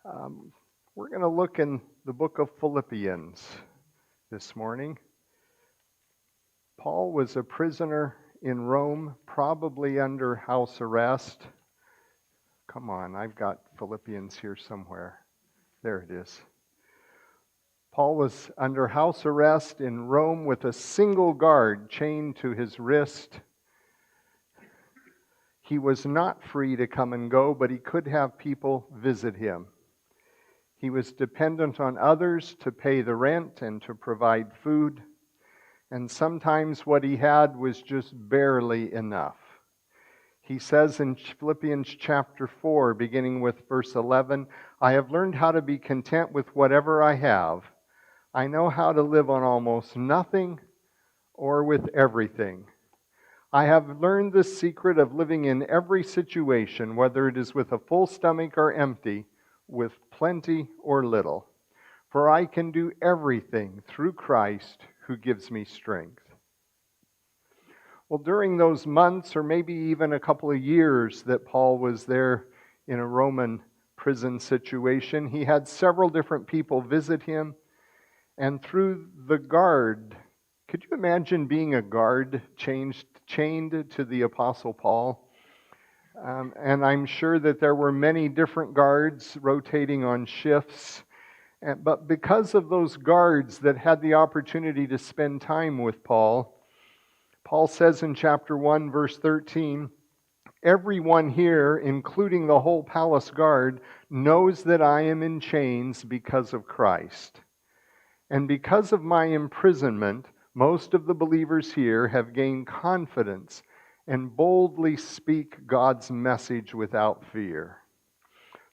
Um, we're going to look in the book of Philippians this morning. Paul was a prisoner in Rome, probably under house arrest. Come on, I've got Philippians here somewhere. There it is. Paul was under house arrest in Rome with a single guard chained to his wrist. He was not free to come and go, but he could have people visit him. He was dependent on others to pay the rent and to provide food, and sometimes what he had was just barely enough. He says in Philippians chapter 4, beginning with verse 11, "I have learned how to be content with whatever I have. I know how to live on almost nothing or with everything. I have learned the secret of living in every situation, whether it is with a full stomach or empty, with plenty or little. For I can do everything through Christ who gives me strength." Well, during those months, or maybe even a couple of years that Paul was there in a Roman prison situation, he had several different people visit him. And through the guard, could you imagine being a guard chained to the Apostle Paul? And I'm sure that there were many different guards rotating on shifts. But because of those guards that had the opportunity to spend time with Paul, Paul says in chapter 1, verse 13, "Everyone here, including the whole palace guard, knows that I am in chains because of Christ. And because of my imprisonment, most of the believers here have gained confidence and boldly speak God's message without fear."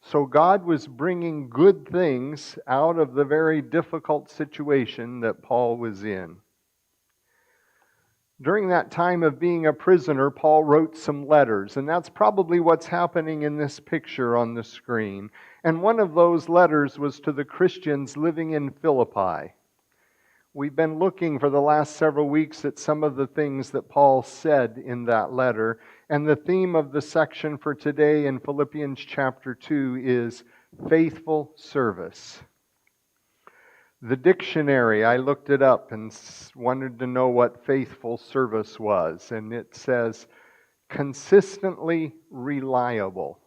So God was bringing good things out of the very difficult situation that Paul was in. During that time of being a prisoner, Paul wrote some letters, and that's probably what's happening in this picture on the screen. And one of those letters was to the Christians living in Philippi. We've been looking for the last several weeks at some of the things that Paul said in that letter. And the theme of the section for today in Philippians chapter 2 is faithful service. The dictionary, I looked it up and wanted to know what faithful service was. And it says, consistently reliable.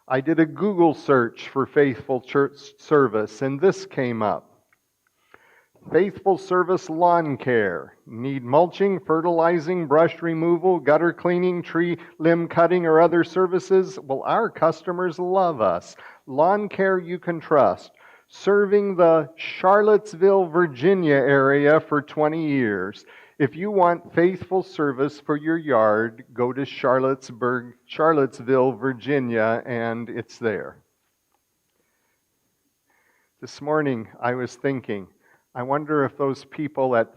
I did a Google search for faithful church service, and this came up. Faithful service lawn care. Need mulching, fertilizing, brush removal, gutter cleaning, tree limb cutting, or other services? Well, our customers love us. Lawn care you can trust. Serving the Charlottesville, Virginia area for 20 years. If you want faithful service for your yard, go to Charlottesville, Virginia, and it's there. This morning I was thinking, I wonder if those people at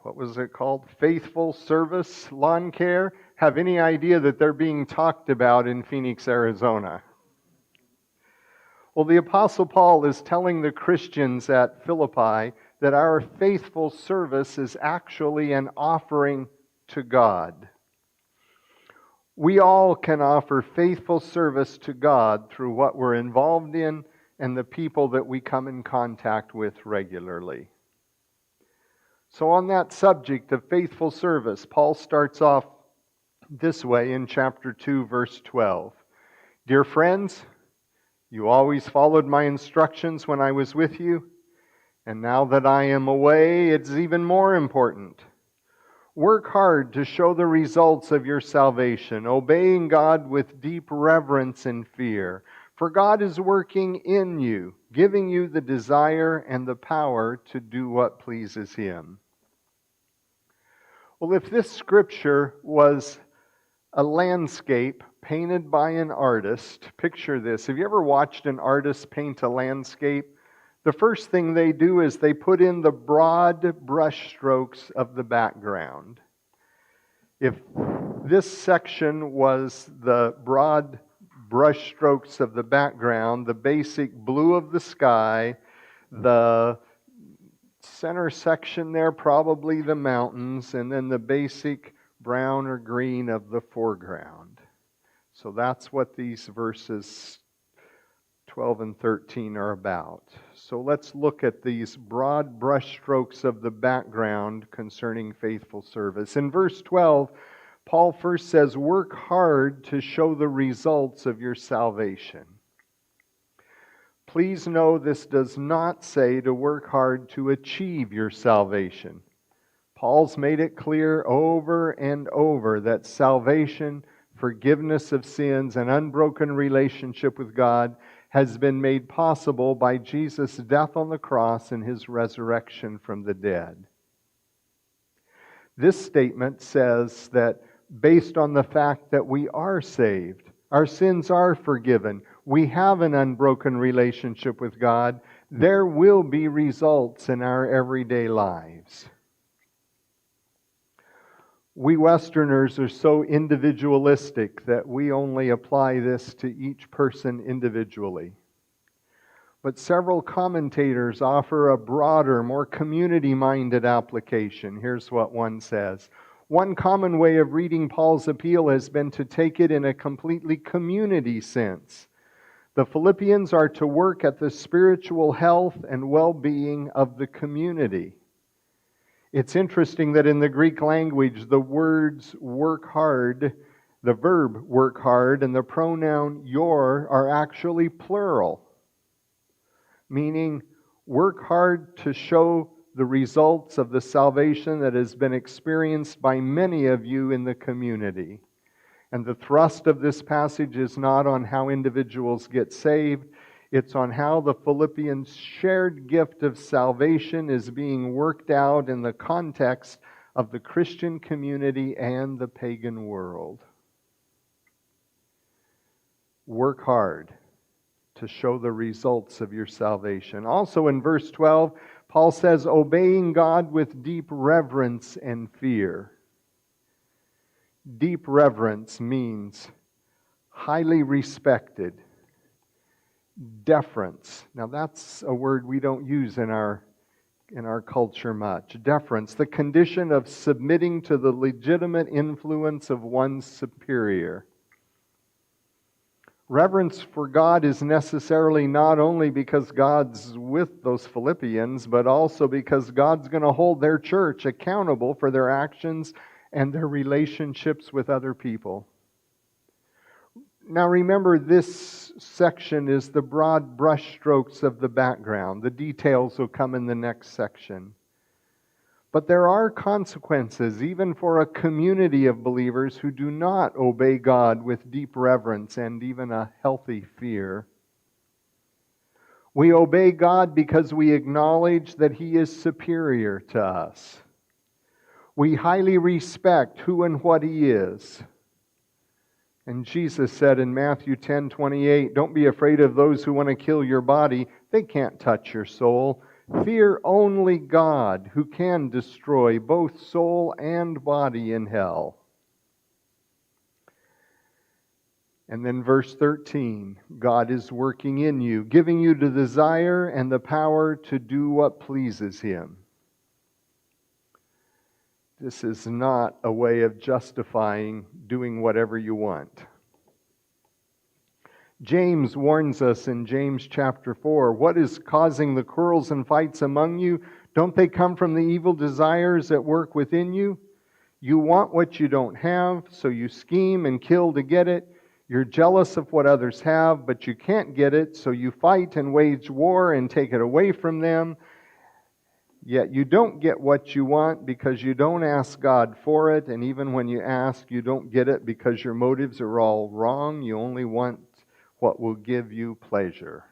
what was it called? Faithful Service Lawn Care have any idea that they're being talked about in Phoenix, Arizona. Well, the Apostle Paul is telling the Christians at Philippi that our faithful service is actually an offering to God. We all can offer faithful service to God through what we're involved in and the people that we come in contact with regularly. So on that subject of faithful service, Paul starts off this way in chapter 2, verse 12. "Dear friends, you always followed my instructions when I was with you, and now that I am away, it's even more important. Work hard to show the results of your salvation, obeying God with deep reverence and fear. For God is working in you, giving you the desire and the power to do what pleases Him." Well, if this scripture was a landscape painted by an artist, picture this. Have you ever watched an artist paint a landscape? The first thing they do is they put in the broad brush strokes of the background. If this section was the broad brush strokes of the background, the basic blue of the sky, the center section there, probably the mountains, and then the basic brown or green of the foreground. So that's what these verses 12 and 13 are about. So let's look at these broad brushstrokes of the background concerning faithful service. In verse 12, Paul first says, "Work hard to show the results of your salvation." Please know this does not say to work hard to achieve your salvation. Paul's made it clear over and over that salvation, forgiveness of sins, and unbroken relationship with God has been made possible by Jesus' death on the cross and His resurrection from the dead. This statement says that based on the fact that we are saved, our sins are forgiven, we have an unbroken relationship with God, there will be results in our everyday lives. We Westerners are so individualistic that we only apply this to each person individually. But several commentators offer a broader, more community-minded application. Here's what one says. One common way of reading Paul's appeal has been to take it in a completely community sense. The Philippians are to work at the spiritual health and well-being of the community. It's interesting that in the Greek language, the words work hard, the verb work hard, and the pronoun your are actually plural, meaning work hard to show the results of the salvation that has been experienced by many of you in the community. And the thrust of this passage is not on how individuals get saved, it's on how the Philippians' shared gift of salvation is being worked out in the context of the Christian community and the pagan world. Work hard to show the results of your salvation. Also in verse 12, Paul says, obeying God with deep reverence and fear. Deep reverence means highly respected. Deference. Now that's a word we don't use in our culture much. Deference, the condition of submitting to the legitimate influence of one's superior. Reverence for God is necessarily not only because God's with those Philippians, but also because God's going to hold their church accountable for their actions and their relationships with other people. Now remember, this section is the broad brushstrokes of the background. The details will come in the next section. But there are consequences, even for a community of believers who do not obey God with deep reverence and even a healthy fear. We obey God because we acknowledge that He is superior to us. We highly respect who and what He is. And Jesus said in Matthew 10:28, don't be afraid of those who want to kill your body. They can't touch your soul. Fear only God, who can destroy both soul and body in hell. And then verse 13, God is working in you, giving you the desire and the power to do what pleases Him. This is not a way of justifying doing whatever you want. James warns us in James chapter 4, what is causing the quarrels and fights among you? Don't they come from the evil desires at work within you? You want what you don't have, so you scheme and kill to get it. You're jealous of what others have, but you can't get it, so you fight and wage war and take it away from them. Yet you don't get what you want because you don't ask God for it, and even when you ask, you don't get it because your motives are all wrong. You only want what will give you pleasure.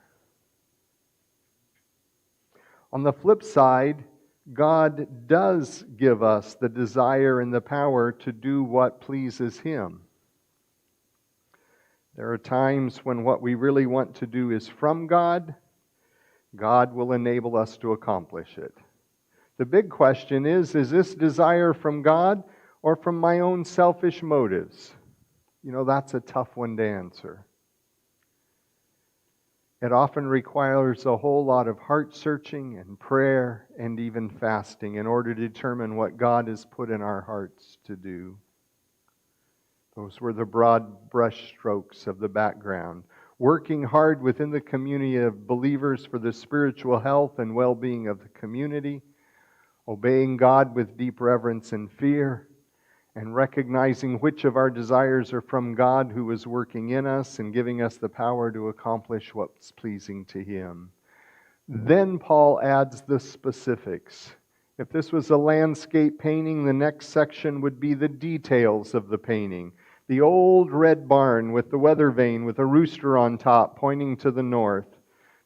On the flip side, God does give us the desire and the power to do what pleases Him. There are times when what we really want to do is from God. God will enable us to accomplish it. The big question is this desire from God or from my own selfish motives? That's a tough one to answer. It often requires a whole lot of heart searching and prayer and even fasting in order to determine what God has put in our hearts to do. Those were the broad brush strokes of the background. Working hard within the community of believers for the spiritual health and well-being of the community, obeying God with deep reverence and fear, and recognizing which of our desires are from God who is working in us and giving us the power to accomplish what's pleasing to Him. Then Paul adds the specifics. If this was a landscape painting, the next section would be the details of the painting. The old red barn with the weather vane with a rooster on top pointing to the north.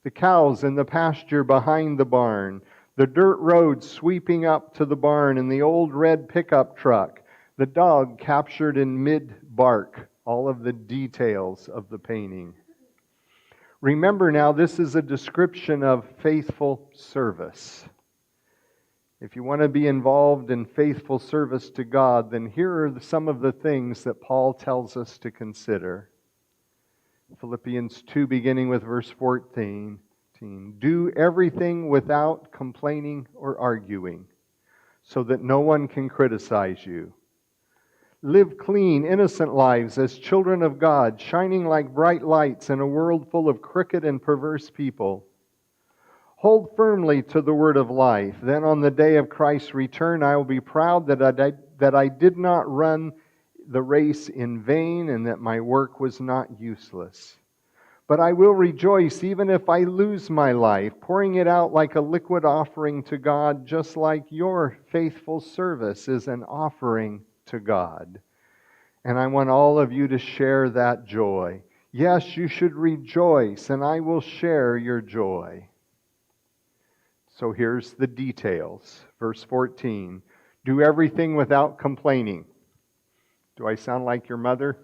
The cows in the pasture behind the barn. The dirt road sweeping up to the barn and the old red pickup truck. The dog captured in mid-bark. All of the details of the painting. Remember now, this is a description of faithful service. If you want to be involved in faithful service to God, then here are some of the things that Paul tells us to consider. Philippians 2, beginning with verse 14. Do everything without complaining or arguing, so that no one can criticize you. Live clean, innocent lives as children of God, shining like bright lights in a world full of crooked and perverse people. Hold firmly to the word of life. Then on the day of Christ's return, I will be proud that I did not run the race in vain and that my work was not useless. But I will rejoice even if I lose my life, pouring it out like a liquid offering to God, just like your faithful service is an offering to God. And I want all of you to share that joy. Yes, you should rejoice, and I will share your joy. So here's the details. Verse 14. Do everything without complaining. Do I sound like your mother?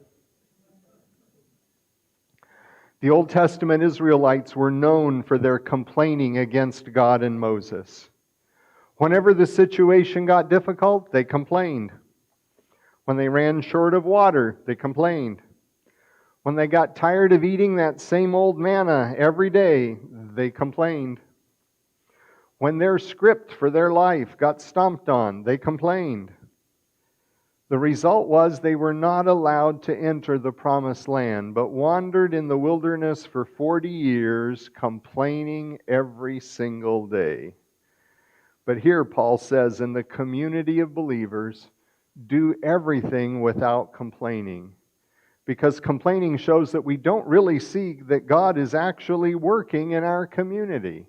The Old Testament Israelites were known for their complaining against God and Moses. Whenever the situation got difficult, they complained. When they ran short of water, they complained. When they got tired of eating that same old manna every day, they complained. When their script for their life got stomped on, they complained. The result was they were not allowed to enter the promised land, but wandered in the wilderness for 40 years, complaining every single day. But here Paul says, in the community of believers, do everything without complaining. Because complaining shows that we don't really see that God is actually working in our community.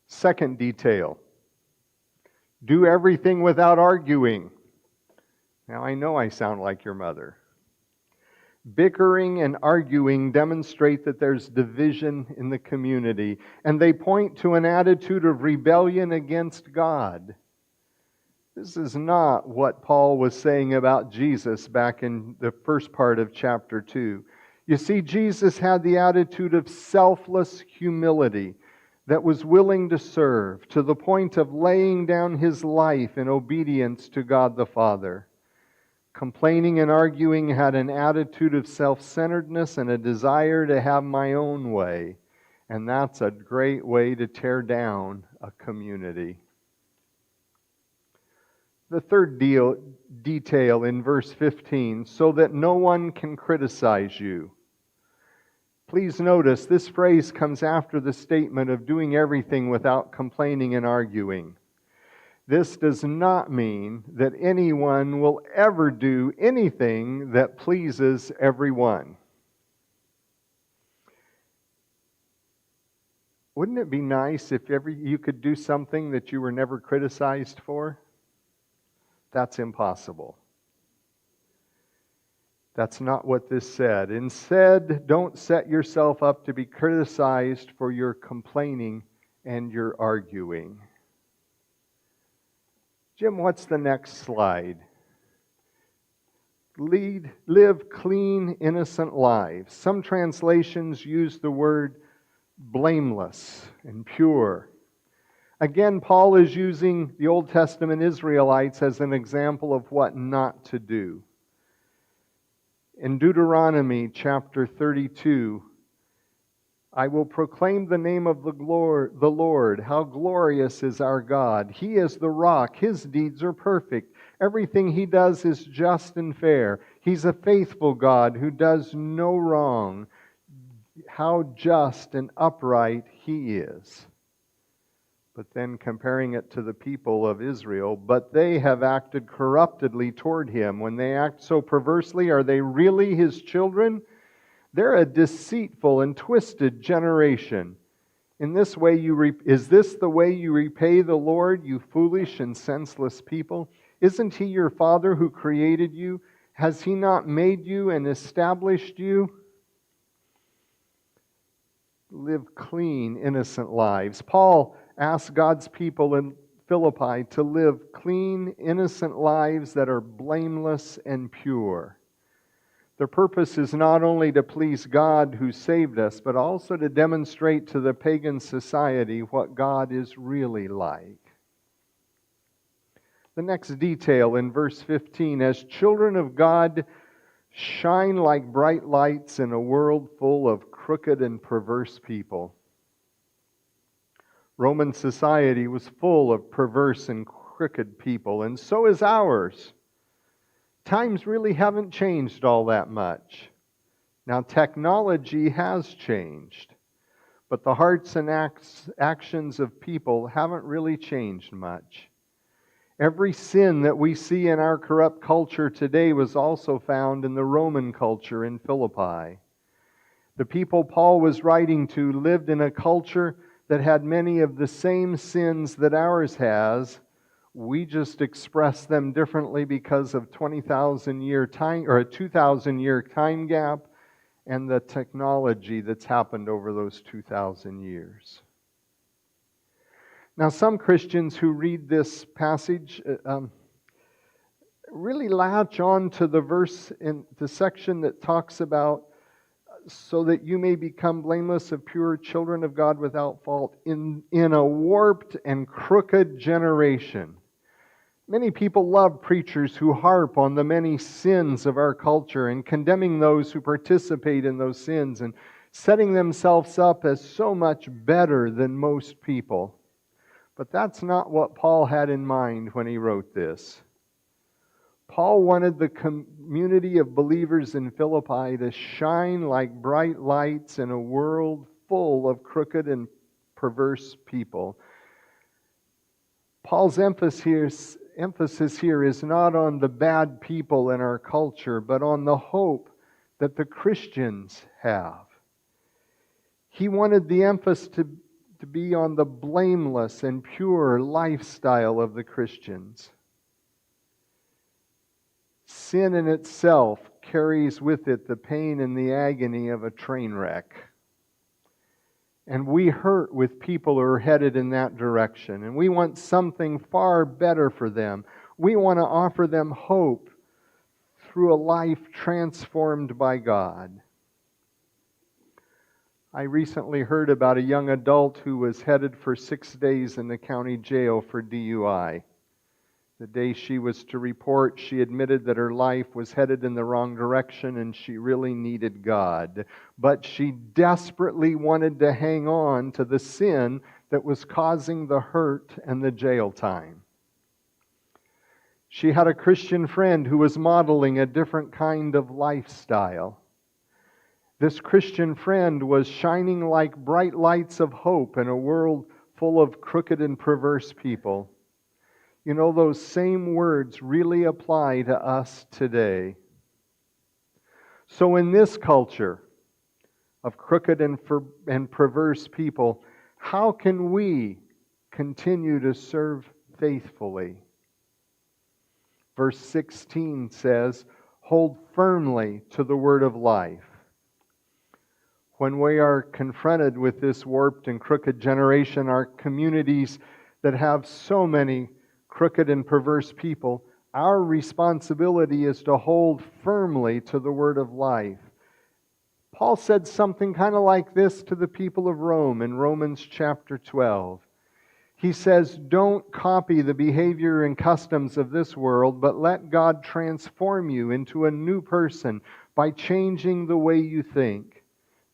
Second detail, do everything without arguing. Now I know I sound like your mother. Bickering and arguing demonstrate that there's division in the community, and they point to an attitude of rebellion against God. This is not what Paul was saying about Jesus back in the first part of chapter 2. You see, Jesus had the attitude of selfless humility that was willing to serve to the point of laying down His life in obedience to God the Father. Complaining and arguing had an attitude of self-centeredness and a desire to have my own way. And that's a great way to tear down a community. The third detail in verse 15, so that no one can criticize you. Please notice this phrase comes after the statement of doing everything without complaining and arguing. This does not mean that anyone will ever do anything that pleases everyone. Wouldn't it be nice if you could do something that you were never criticized for? That's impossible. That's not what this said. Instead, don't set yourself up to be criticized for your complaining and your arguing. Jim, what's the next slide? Live clean, innocent lives. Some translations use the word blameless and pure. Again, Paul is using the Old Testament Israelites as an example of what not to do. In Deuteronomy chapter 32, I will proclaim the name of the Lord. How glorious is our God. He is the rock. His deeds are perfect. Everything He does is just and fair. He's a faithful God who does no wrong. How just and upright He is. But then comparing it to the people of Israel, but they have acted corruptly toward Him. When they act so perversely, are they really His children? They're a deceitful and twisted generation. In this way, is this the way you repay the Lord, you foolish and senseless people? Isn't He your Father who created you? Has He not made you and established you? Live clean, innocent lives. Paul asked God's people in Philippi to live clean, innocent lives that are blameless and pure. The purpose is not only to please God who saved us, but also to demonstrate to the pagan society what God is really like. The next detail in verse 15, as children of God, shine like bright lights in a world full of crooked and perverse people. Roman society was full of perverse and crooked people, and so is ours. Times really haven't changed all that much. Now, technology has changed, but the hearts and actions of people haven't really changed much. Every sin that we see in our corrupt culture today was also found in the Roman culture in Philippi. The people Paul was writing to lived in a culture that had many of the same sins that ours has. We just express them differently because of 20,000-year time or a 2,000-year time gap and the technology that's happened over those 2,000 years. Now, some Christians who read this passage really latch on to the verse in the section that talks about so that you may become blameless of pure children of God without fault in a warped and crooked generation. Many people love preachers who harp on the many sins of our culture and condemning those who participate in those sins and setting themselves up as so much better than most people. But that's not what Paul had in mind when he wrote this. Paul wanted the community of believers in Philippi to shine like bright lights in a world full of crooked and perverse people. Paul's emphasis here is not on the bad people in our culture, but on the hope that the Christians have. He wanted the emphasis to be on the blameless and pure lifestyle of the Christians. Sin in itself carries with it the pain and the agony of a train wreck. And we hurt with people who are headed in that direction. And we want something far better for them. We want to offer them hope through a life transformed by God. I recently heard about a young adult who was headed for 6 days in the county jail for DUI. The day she was to report, she admitted that her life was headed in the wrong direction and she really needed God. But she desperately wanted to hang on to the sin that was causing the hurt and the jail time. She had a Christian friend who was modeling a different kind of lifestyle. This Christian friend was shining like bright lights of hope in a world full of crooked and perverse people. You know, those same words really apply to us today. So in this culture of crooked and perverse people, how can we continue to serve faithfully? Verse 16 says, hold firmly to the word of life. When we are confronted with this warped and crooked generation, our communities that have so many crooked and perverse people, our responsibility is to hold firmly to the word of life. Paul said something kind of like this to the people of Rome in Romans chapter 12. He says, don't copy the behavior and customs of this world, but let God transform you into a new person by changing the way you think.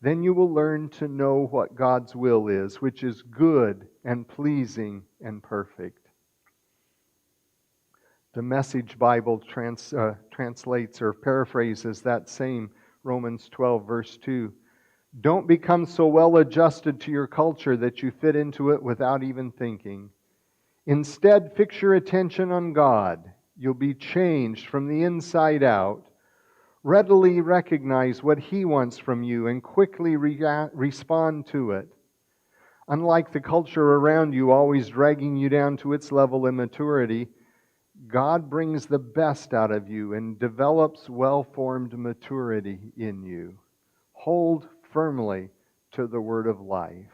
Then you will learn to know what God's will is, which is good and pleasing and perfect. The Message Bible translates or paraphrases that same Romans 12, verse 2. Don't become so well adjusted to your culture that you fit into it without even thinking. Instead, fix your attention on God. You'll be changed from the inside out. Readily recognize what He wants from you and quickly respond to it. Unlike the culture around you always dragging you down to its level of maturity, God brings the best out of you and develops well-formed maturity in you. Hold firmly to the word of life.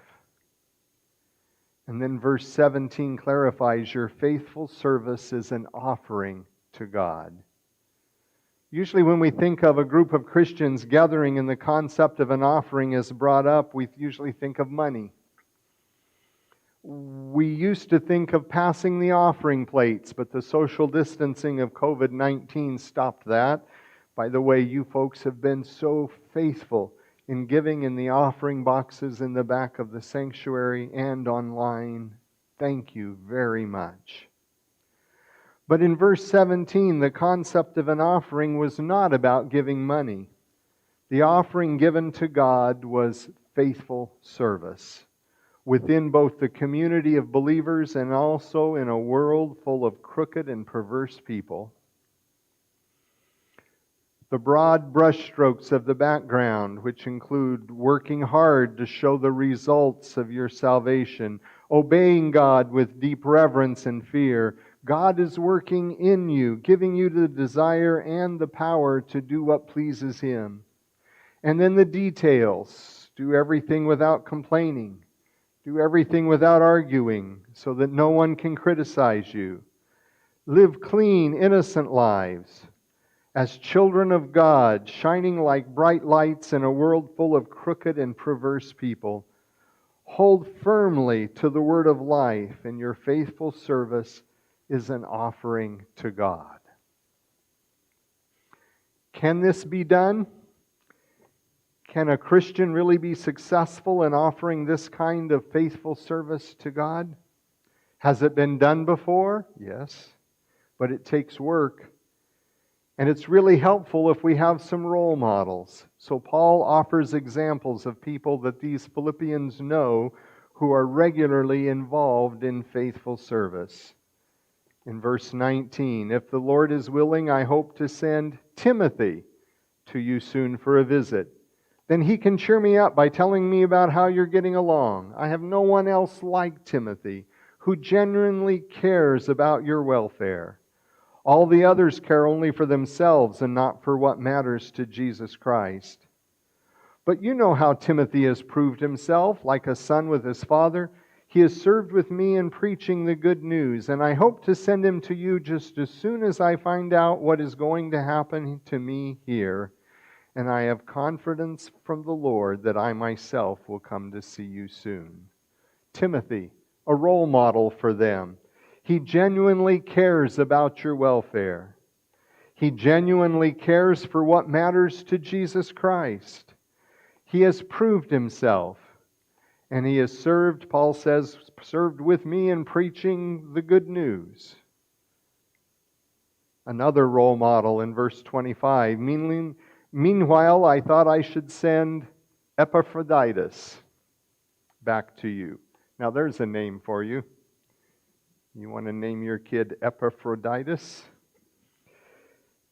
And then verse 17 clarifies your faithful service is an offering to God. Usually when we think of a group of Christians gathering and the concept of an offering is brought up, we usually think of money. We used to think of passing the offering plates, but the social distancing of COVID-19 stopped that. By the way, you folks have been so faithful in giving in the offering boxes in the back of the sanctuary and online. Thank you very much. But in verse 17, the concept of an offering was not about giving money. The offering given to God was faithful service within both the community of believers and also in a world full of crooked and perverse people. The broad brushstrokes of the background, which include working hard to show the results of your salvation, obeying God with deep reverence and fear. God is working in you, giving you the desire and the power to do what pleases Him. And then the details. Do everything without complaining. Do everything without arguing, so that no one can criticize you. Live clean, innocent lives as children of God, shining like bright lights in a world full of crooked and perverse people. Hold firmly to the word of life, and your faithful service is an offering to God. Can this be done? Can a Christian really be successful in offering this kind of faithful service to God? Has it been done before? Yes, but it takes work. And it's really helpful if we have some role models. So Paul offers examples of people that these Philippians know who are regularly involved in faithful service. In verse 19, if the Lord is willing, I hope to send Timothy to you soon for a visit. Then he can cheer me up by telling me about how you're getting along. I have no one else like Timothy who genuinely cares about your welfare. All the others care only for themselves and not for what matters to Jesus Christ. But you know how Timothy has proved himself, like a son with his father. He has served with me in preaching the good news, and I hope to send him to you just as soon as I find out what is going to happen to me here. And I have confidence from the Lord that I myself will come to see you soon. Timothy, a role model for them. He genuinely cares about your welfare. He genuinely cares for what matters to Jesus Christ. He has proved himself. And he has served, Paul says, served with me in preaching the good news. Another role model in verse 25. Meanwhile, I thought I should send Epaphroditus back to you. Now there's a name for you. You want to name your kid Epaphroditus?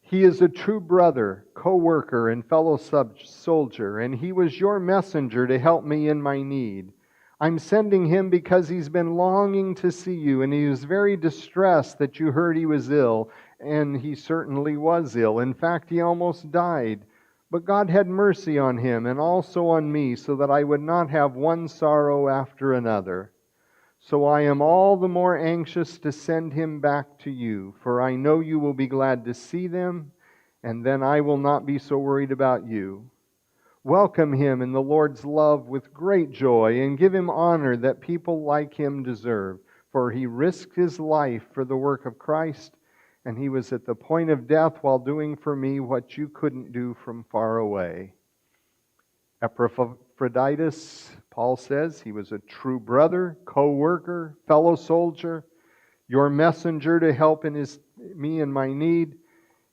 He is a true brother, co-worker, and fellow soldier, and he was your messenger to help me in my need. I'm sending him because he's been longing to see you, and he was very distressed that you heard he was ill, and he certainly was ill. In fact, he almost died. But God had mercy on him and also on me, so that I would not have one sorrow after another. So I am all the more anxious to send him back to you, for I know you will be glad to see them, and then I will not be so worried about you. Welcome him in the Lord's love with great joy, and give him honor that people like him deserve, for he risked his life for the work of Christ, and he was at the point of death while doing for me what you couldn't do from far away. Epaphroditus, Paul says, he was a true brother, co-worker, fellow soldier, your messenger to help in me in my need.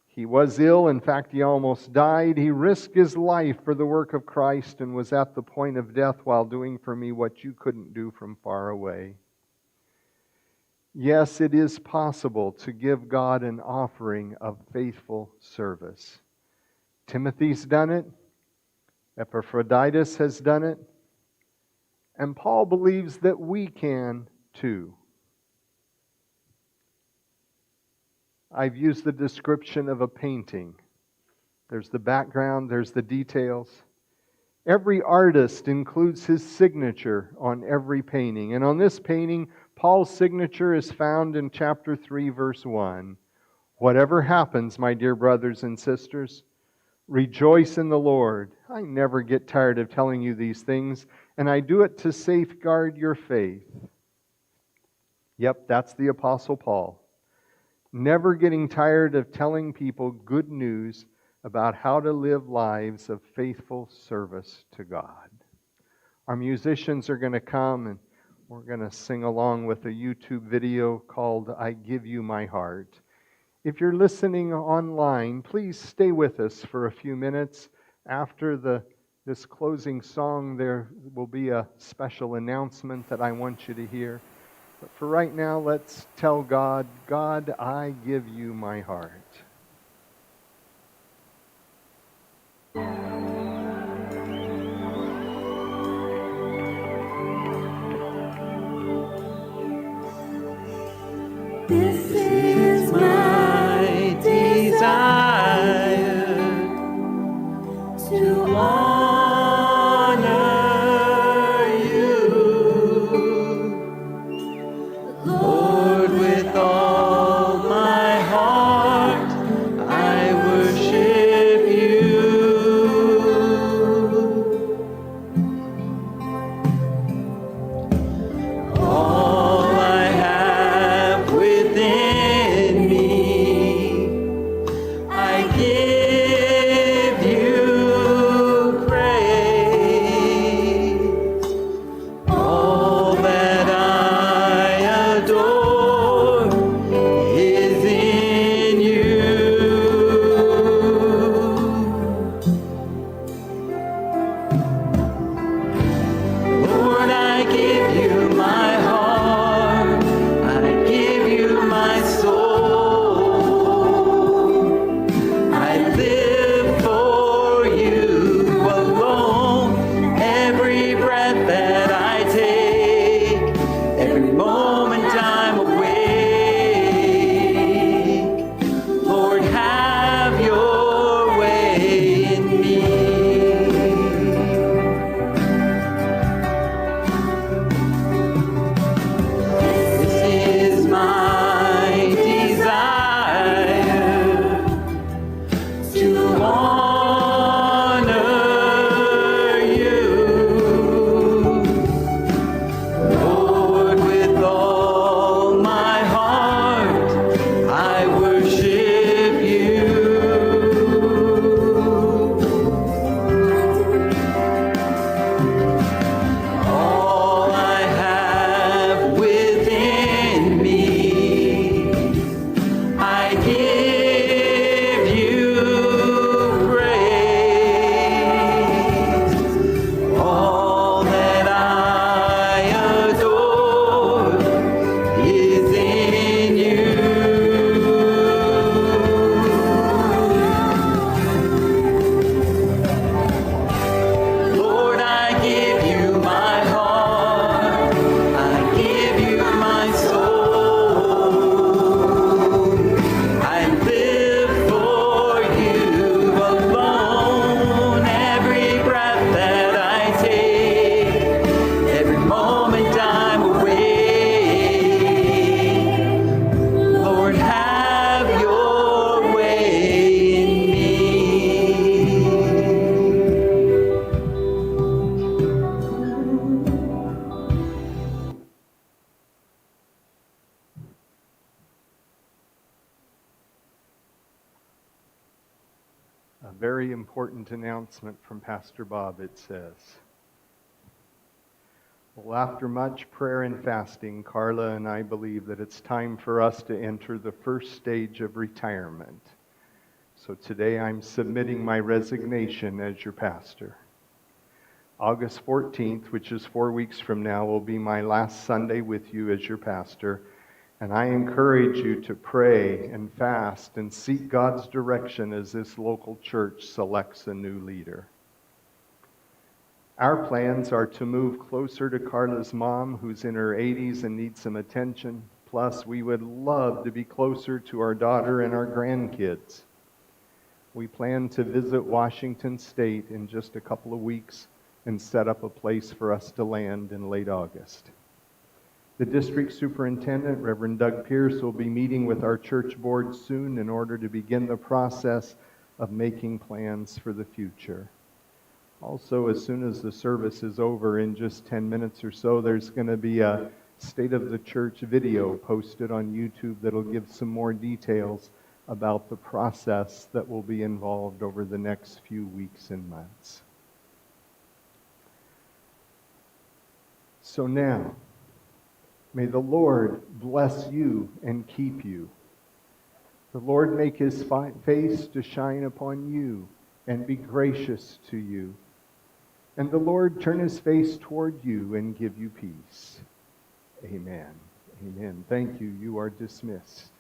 He was ill. In fact, he almost died. He risked his life for the work of Christ and was at the point of death while doing for me what you couldn't do from far away. Yes, it is possible to give God an offering of faithful service. Timothy's done it. Epaphroditus has done it. And Paul believes that we can too. I've used the description of a painting. There's the background, there's the details. Every artist includes his signature on every painting. And on this painting, Paul's signature is found in chapter 3, verse 1. Whatever happens, my dear brothers and sisters, rejoice in the Lord. I never get tired of telling you these things, and I do it to safeguard your faith. Yep, that's the Apostle Paul. Never getting tired of telling people good news about how to live lives of faithful service to God. Our musicians are going to come and we're going to sing along with a YouTube video called I Give You My Heart. If you're listening online, please stay with us for a few minutes. After this closing song, there will be a special announcement that I want you to hear. But for right now, let's tell God, God, I give you my heart. This is my desire to honor you, Lord, with all my heart. I worship you. All I have within me, I give you praise. very important announcement from Pastor Bob, it says. Well, after much prayer and fasting, Carla and I believe that it's time for us to enter the first stage of retirement. So today I'm submitting my resignation as your pastor. August 14th, which is 4 weeks from now, will be my last Sunday with you as your pastor. And I encourage you to pray and fast and seek God's direction as this local church selects a new leader. Our plans are to move closer to Carla's mom, who's in her 80s and needs some attention. Plus, we would love to be closer to our daughter and our grandkids. We plan to visit Washington State in just a couple of weeks and set up a place for us to land in late August. The district superintendent, Reverend Doug Pierce, will be meeting with our church board soon in order to begin the process of making plans for the future. Also, as soon as the service is over in just 10 minutes or so, there's going to be a State of the Church video posted on YouTube that'll give some more details about the process that will be involved over the next few weeks and months. So now, may the Lord bless you and keep you. The Lord make his face to shine upon you and be gracious to you. And the Lord turn his face toward you and give you peace. Amen. Amen. Thank you. You are dismissed.